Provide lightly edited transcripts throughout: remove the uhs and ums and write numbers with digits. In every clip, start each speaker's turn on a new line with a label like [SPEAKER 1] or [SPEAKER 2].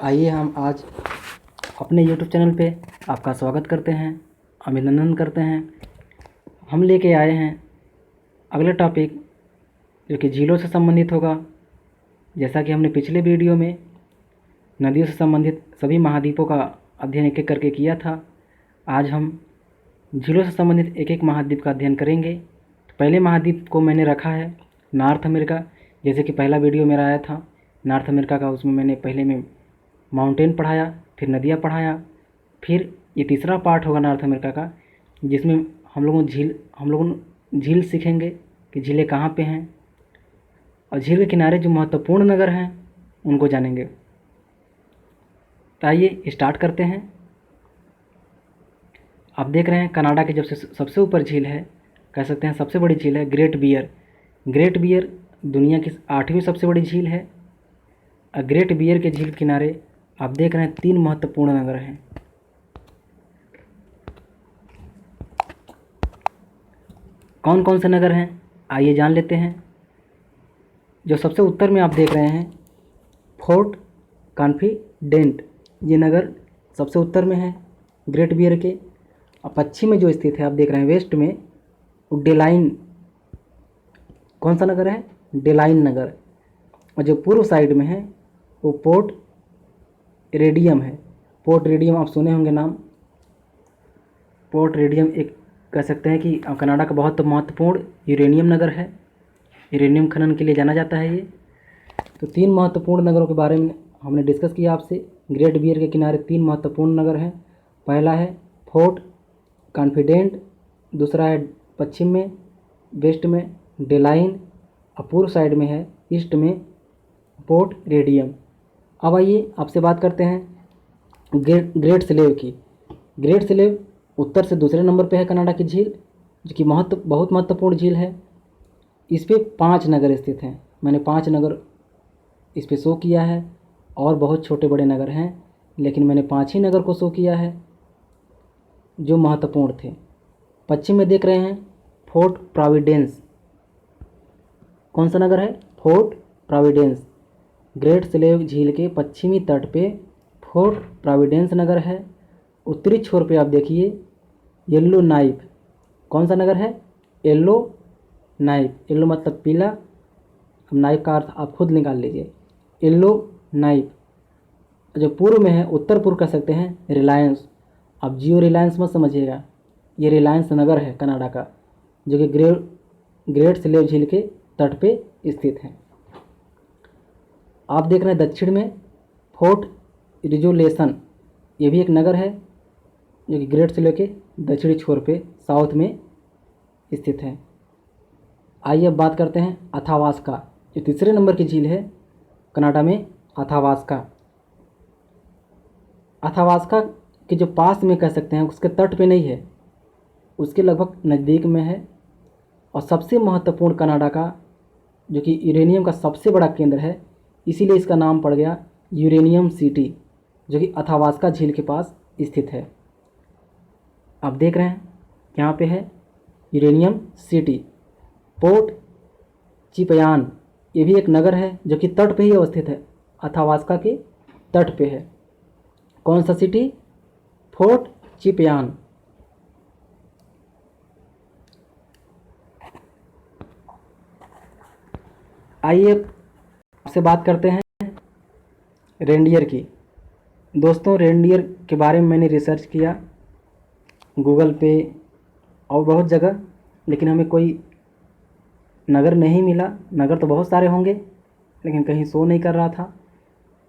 [SPEAKER 1] आइए हम आज अपने यूट्यूब चैनल पे आपका स्वागत करते हैं, अभिनंदन करते हैं। हम लेके आए हैं अगला टॉपिक जो कि झीलों से संबंधित होगा। जैसा कि हमने पिछले वीडियो में नदियों से संबंधित सभी महाद्वीपों का अध्ययन एक एक करके किया था, आज हम झीलों से संबंधित एक एक महाद्वीप का अध्ययन करेंगे। तो पहले महाद्वीप को मैंने रखा है नॉर्थ अमेरिका। जैसे कि पहला वीडियो मेरा आया था नॉर्थ अमेरिका का, उसमें मैंने पहले में माउंटेन पढ़ाया, फिर नदियाँ पढ़ाया, फिर ये तीसरा पार्ट होगा नॉर्थ अमेरिका का, जिसमें हम लोग झील सीखेंगे कि झीलें कहाँ पे हैं और झील के किनारे जो महत्वपूर्ण नगर हैं उनको जानेंगे। तो आइए स्टार्ट करते हैं। आप देख रहे हैं कनाडा की सबसे ऊपर झील है, कह सकते हैं सबसे बड़ी झील है ग्रेट बियर। ग्रेट बियर दुनिया की 8वीं सबसे बड़ी झील है। ग्रेट बियर के झील किनारे आप देख रहे हैं 3 महत्वपूर्ण नगर हैं। कौन कौन से नगर हैं आइए जान लेते हैं। जो सबसे उत्तर में आप देख रहे हैं फोर्ट कॉन्फिडेंट, ये नगर सबसे उत्तर में है ग्रेट बियर के। और पश्चिम में जो स्थित है आप देख रहे हैं वेस्ट में, डेलाइन, कौन सा नगर है? डेलाइन नगर। और जो पूर्व साइड में है वो पोर्ट रेडियम है। पोर्ट रेडियम आप सुने होंगे नाम। पोर्ट रेडियम एक कह सकते हैं कि कनाडा का बहुत महत्वपूर्ण यूरेनियम नगर है। यूरेनियम खनन के लिए जाना जाता है ये। तो 3 महत्वपूर्ण नगरों के बारे में हमने डिस्कस किया आपसे। ग्रेट बियर के किनारे 3 महत्वपूर्ण नगर हैं। पहला है फोर्ट कॉन्फिडेंट, दूसरा है पश्चिम में वेस्ट में डेलाइन, और पूर्व साइड में है ईस्ट में पोर्ट रेडियम। अब आइए आपसे बात करते हैं ग्रेट स्लेव की। ग्रेट स्लेव उत्तर से दूसरे नंबर पे है कनाडा की झील, जो कि बहुत महत्वपूर्ण झील है। इस पे 5 नगर स्थित हैं। मैंने 5 नगर इस पे शो किया है, और बहुत छोटे बड़े नगर हैं, लेकिन मैंने 5 ही नगर को शो किया है जो महत्वपूर्ण थे। पश्चिम में देख रहे हैं फोर्ट प्रोविडेंस। कौन सा नगर है? Fort Providence. ग्रेट स्लेव झील के पश्चिमी तट पे फोर्ट प्रोविडेंस नगर है। उत्तरी छोर पे आप देखिए येलो नाइफ। कौन सा नगर है? Yellow knife. येलो मतलब पीला, अब नाइफ का अर्थ आप खुद निकाल लीजिए। Yellow knife. जो पूर्व में है, उत्तर पूर्व कह सकते हैं रिलायंस। अब जियो रिलायंस मत समझिएगा, ये रिलायंस नगर है कनाडा का, जो कि ग्रेट स्लेव झील के तट पे स्थित है। आप देख रहे हैं दक्षिण में फोर्ट रिजोलेशन, ये भी एक नगर है जो कि ग्रेट स्लेव के दक्षिणी छोर पे साउथ में स्थित है। आइए अब बात करते हैं अथावास्का, जो तीसरे नंबर की झील है कनाडा में, अथावास्का। अथावास्का के जो पास में कह सकते हैं, उसके तट पे नहीं है, उसके लगभग नज़दीक में है। और सबसे महत्वपूर्ण कनाडा का जो कि यूरेनियम का सबसे बड़ा केंद्र है, इसीलिए इसका नाम पड़ गया यूरेनियम सिटी, जो कि अथावास्का झील के पास स्थित है। आप देख रहे हैं यहाँ पे है यूरेनियम सिटी। पोर्ट चिपयान, ये भी एक नगर है जो कि तट पे ही अवस्थित है, अथावास्का के तट पे है। कौन सा सिटी? फोर्ट चिपयान। आइए आपसे बात करते हैं रेंडियर की। दोस्तों, रेंडियर के बारे में मैंने रिसर्च किया गूगल पे और बहुत जगह, लेकिन हमें कोई नगर नहीं मिला। नगर तो बहुत सारे होंगे, लेकिन कहीं शो नहीं कर रहा था।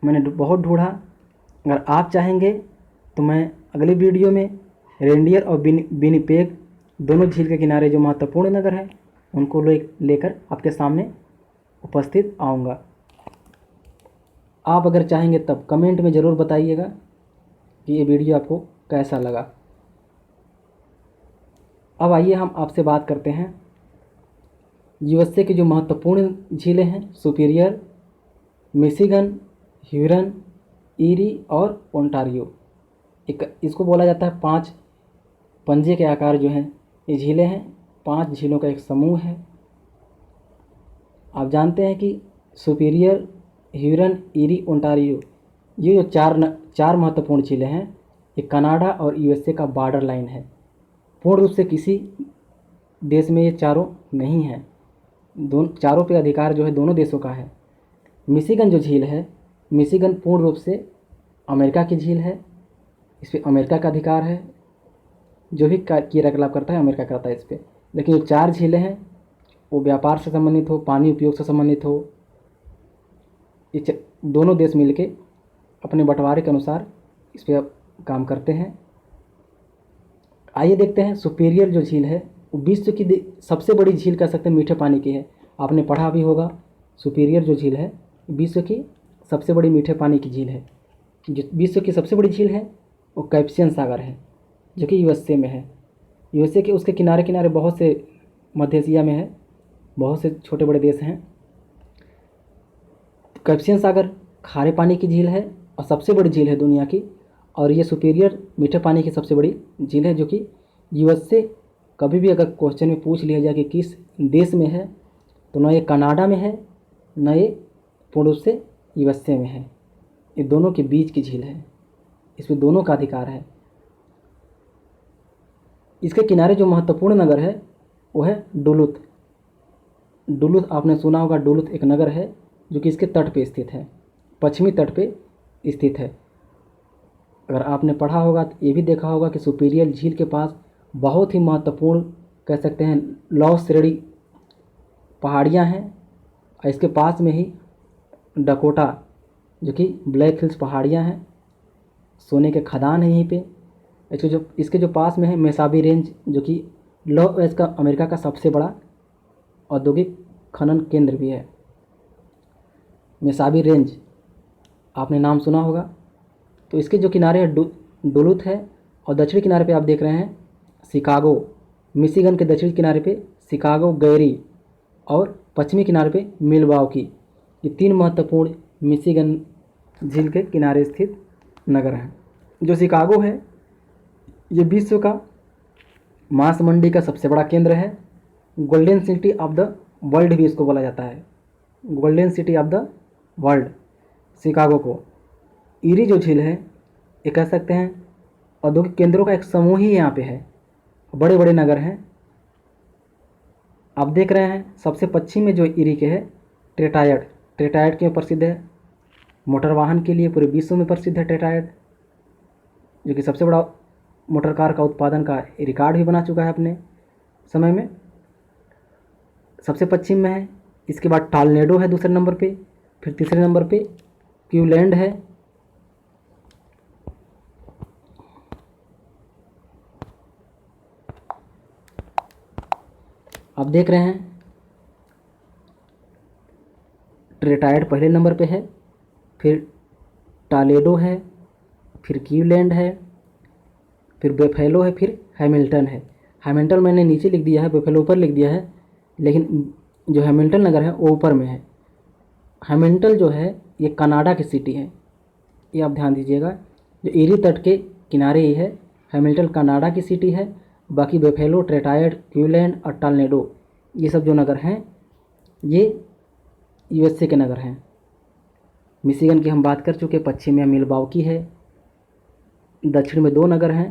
[SPEAKER 1] मैंने बहुत ढूंढा। अगर आप चाहेंगे तो मैं अगले वीडियो में रेंडियर और विनिपेग दोनों झील के किनारे जो महत्वपूर्ण नगर हैं उनको लेकर आपके सामने उपस्थित आऊँगा। आप अगर चाहेंगे तब कमेंट में ज़रूर बताइएगा कि ये वीडियो आपको कैसा लगा। अब आइए हम आपसे बात करते हैं यूएसए की जो महत्वपूर्ण झीलें हैं, सुपीरियर, मिशिगन, ह्यूरन, ईरी और ओंटारियो। इसको बोला जाता है 5 पंजे के आकार जो हैं ये झीलें हैं। 5 झीलों का एक समूह है। आप जानते हैं कि सुपीरियर, ह्यूरन, ईरी, ओंटारियो ये जो चार महत्वपूर्ण झीलें हैं, ये कनाडा और यूएसए का बॉर्डर लाइन है। पूर्ण रूप से किसी देश में ये चारों नहीं हैं, चारों पे अधिकार जो है दोनों देशों का है। मिशिगन जो झील है, मिशिगन पूर्ण रूप से अमेरिका की झील है, इस पर अमेरिका का अधिकार है, जो भी क्रियाकलाप करता है अमेरिका करता है इस पर। लेकिन जो 4 झीलें हैं वो व्यापार से संबंधित हो, पानी उपयोग से संबंधित हो, ये दोनों देश मिलके अपने बंटवारे के अनुसार इस पर काम करते हैं। आइए देखते हैं सुपीरियर जो झील है वो विश्व की सबसे बड़ी झील कह सकते हैं, मीठे पानी की है। आपने पढ़ा भी होगा, सुपीरियर जो झील है विश्व की सबसे बड़ी मीठे पानी की झील है। जो विश्व की सबसे बड़ी झील है वो कैस्पियन सागर है, जो कि यूएसए में है। यूएसए के उसके किनारे किनारे बहुत से मध्य एशिया में है, बहुत से छोटे बड़े देश हैं। कैस्पियन सागर खारे पानी की झील है और सबसे बड़ी झील है दुनिया की। और ये सुपीरियर मीठे पानी की सबसे बड़ी झील है, जो कि यूएसए कभी भी अगर क्वेश्चन में पूछ लिया जाए कि किस देश में है, तो न ये कनाडा में है न ये पूर्ण रूप से यूएसए में है। ये दोनों के बीच की झील है, इसमें दोनों का अधिकार है। इसके किनारे जो महत्वपूर्ण नगर है वो है डुलुथ। डुलुथ आपने सुना होगा, डुलुथ एक नगर है जो कि इसके तट पे स्थित है, पश्चिमी तट पे स्थित है। अगर आपने पढ़ा होगा तो ये भी देखा होगा कि सुपीरियर झील के पास बहुत ही महत्वपूर्ण कह सकते हैं लौह श्रेणी पहाड़ियाँ हैं, और इसके पास में ही डकोटा जो कि ब्लैक हिल्स पहाड़ियाँ हैं, सोने के खदान हैं यहीं पे। इसके जो पास में है मेसाबी रेंज, जो कि लौह इसका अमेरिका का सबसे बड़ा औद्योगिक खनन केंद्र भी है। मेसाबी रेंज आपने नाम सुना होगा। तो इसके जो किनारे है डुलुथ है, और दक्षिणी किनारे पे आप देख रहे हैं शिकागो। मिशिगन के दक्षिणी किनारे पे शिकागो, गैरी, और पश्चिमी किनारे पे मिलवाउकी। ये 3 महत्वपूर्ण मिशिगन झील के किनारे स्थित नगर हैं। जो शिकागो है ये विश्व का मांस मंडी का सबसे बड़ा केंद्र है। Golden city of the world भी इसको बोला जाता है, golden city of the world Chicago को। ईरी जो झील है ये कह सकते हैं औद्योगिक केंद्रों का एक समूह ही यहाँ पे है, बड़े बड़े नगर हैं। आप देख रहे हैं सबसे पश्चिम में जो ईरी के है टेट्रायड। टेट्रायड क्यों प्रसिद्ध है? मोटर वाहन के लिए पूरे विश्व में प्रसिद्ध है टेट्रायड, जो कि सबसे बड़ा मोटर कार का उत्पादन का रिकॉर्ड भी बना चुका है अपने समय में। सबसे पश्चिम में है। इसके बाद टॉर्नेडो है दूसरे नंबर पे, फिर तीसरे नंबर पे क्यूलैंड है। आप देख रहे हैं टेट्रायड पहले नंबर पे है, फिर टॉर्नेडो है, फिर क्यूलैंड है, फिर बफेलो है, फिर हैमिल्टन है। हैमिल्टन मैंने नीचे लिख दिया है, बफेलो ऊपर लिख दिया है, लेकिन जो हैमिल्टन नगर है वो ऊपर में है। हैमिल्टन जो है ये कनाडा की सिटी है, ये आप ध्यान दीजिएगा। जो ईरी तट के किनारे ही है, हैमिल्टन कनाडा की सिटी है। बाकी बफेलो, टेट्रायड, क्यूलैंड और टॉर्नेडो ये सब जो नगर हैं ये यूएसए के नगर हैं। मिशिगन की हम बात कर चुके, पश्चिम में मिलवाउकी है, दक्षिण में 2 नगर हैं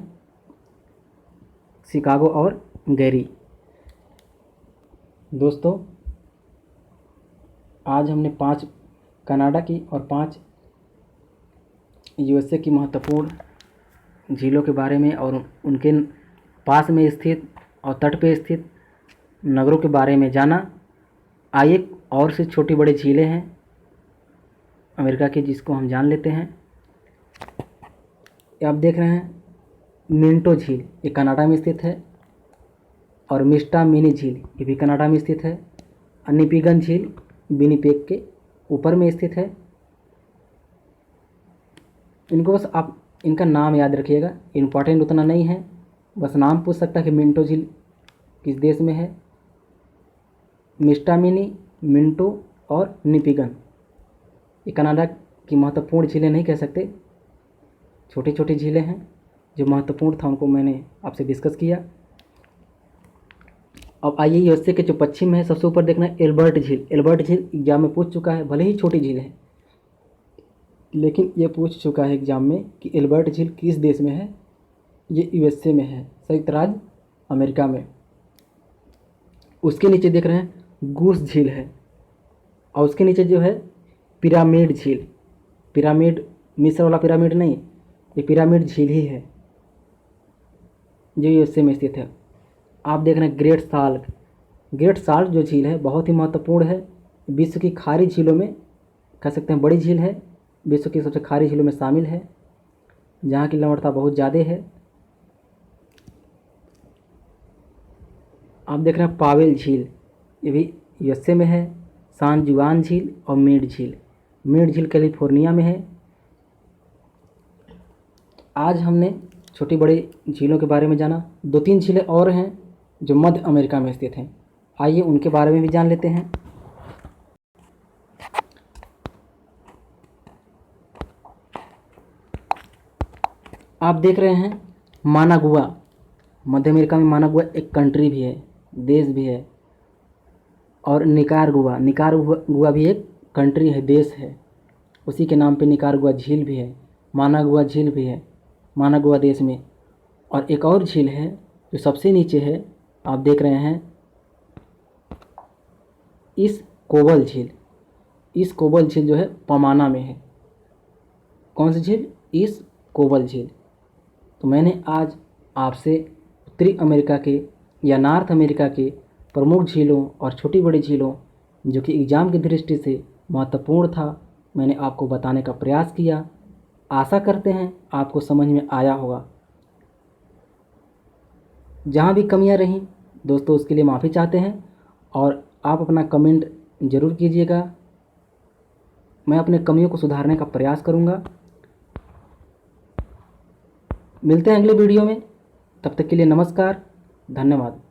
[SPEAKER 1] शिकागो और गैरी। दोस्तों आज हमने 5 कनाडा की और 5 यूएसए की महत्वपूर्ण झीलों के बारे में और उनके पास में स्थित और तट पे स्थित नगरों के बारे में जाना। आइए और से छोटी बड़ी झीलें हैं अमेरिका की जिसको हम जान लेते हैं। ये आप देख रहे हैं मिंटो झील, ये कनाडा में स्थित है, और मिस्टा मिनी झील ये भी कनाडा में स्थित है। निपिगन झील विनिपेग के ऊपर में स्थित है। इनको बस आप इनका नाम याद रखिएगा, इम्पॉर्टेंट उतना नहीं है, बस नाम पूछ सकता है कि मिंटो झील किस देश में है। मिस्टामिनी, मिंटो और निपिगन ये कनाडा की महत्वपूर्ण झीलें नहीं कह सकते, छोटी छोटी झीलें हैं। जो महत्वपूर्ण था उनको मैंने आपसे डिस्कस किया। अब आइए यूएसए के जो पश्चिम है सबसे ऊपर देखना है एल्बर्ट झील। एल्बर्ट झील एग्जाम में पूछ चुका है, भले ही छोटी झील है लेकिन ये पूछ चुका है एग्ज़ाम में कि एल्बर्ट झील किस देश में है। ये यूएसए में है, संयुक्त राज्य अमेरिका में। उसके नीचे देख रहे हैं गूस झील है, और उसके नीचे जो है पिरामिड झील। पिरामिड मिस्र वाला पिरामिड नहीं, ये पिरामिड झील ही है जो यूएसए में स्थित है। आप देख रहे हैं ग्रेट साल्ट। ग्रेट साल्ट जो झील है बहुत ही महत्वपूर्ण है। विश्व की खारी झीलों में कह सकते हैं बड़ी झील है, विश्व की सबसे खारी झीलों में शामिल है, जहाँ की लवणता बहुत ज़्यादा है। आप देख रहे हैं पावेल झील, ये भी यूएसए में है। सान जुआन झील और मेड झील। मेड झील कैलिफोर्निया में है। आज हमने छोटी बड़ी झीलों के बारे में जाना। 2-3 झीलें और हैं जो मध्य अमेरिका में स्थित हैं, आइए उनके बारे में भी जान लेते हैं। आप देख रहे हैं मानागुआ। मध्य अमेरिका में मानागुआ एक कंट्री भी है, देश भी है। और निकारागुआ, निकारागुआ भी एक कंट्री है, देश है। उसी के नाम पे निकारागुआ झील भी है, मानागुआ झील भी है मानागुआ देश में। और एक और झील है जो सबसे नीचे है, आप देख रहे हैं इस कोबल झील। इस कोबल झील जो है पमाना में है। कौन सी झील? इस कोबल झील। तो मैंने आज आपसे उत्तरी अमेरिका के या नॉर्थ अमेरिका के प्रमुख झीलों और छोटी बड़ी झीलों जो कि एग्ज़ाम की दृष्टि से महत्वपूर्ण था, मैंने आपको बताने का प्रयास किया। आशा करते हैं आपको समझ में आया होगा। जहाँ भी कमियाँ रहीं दोस्तों, उसके लिए माफ़ी चाहते हैं, और आप अपना कमेंट ज़रूर कीजिएगा। मैं अपने कमियों को सुधारने का प्रयास करूँगा। मिलते हैं अगले वीडियो में, तब तक के लिए नमस्कार, धन्यवाद।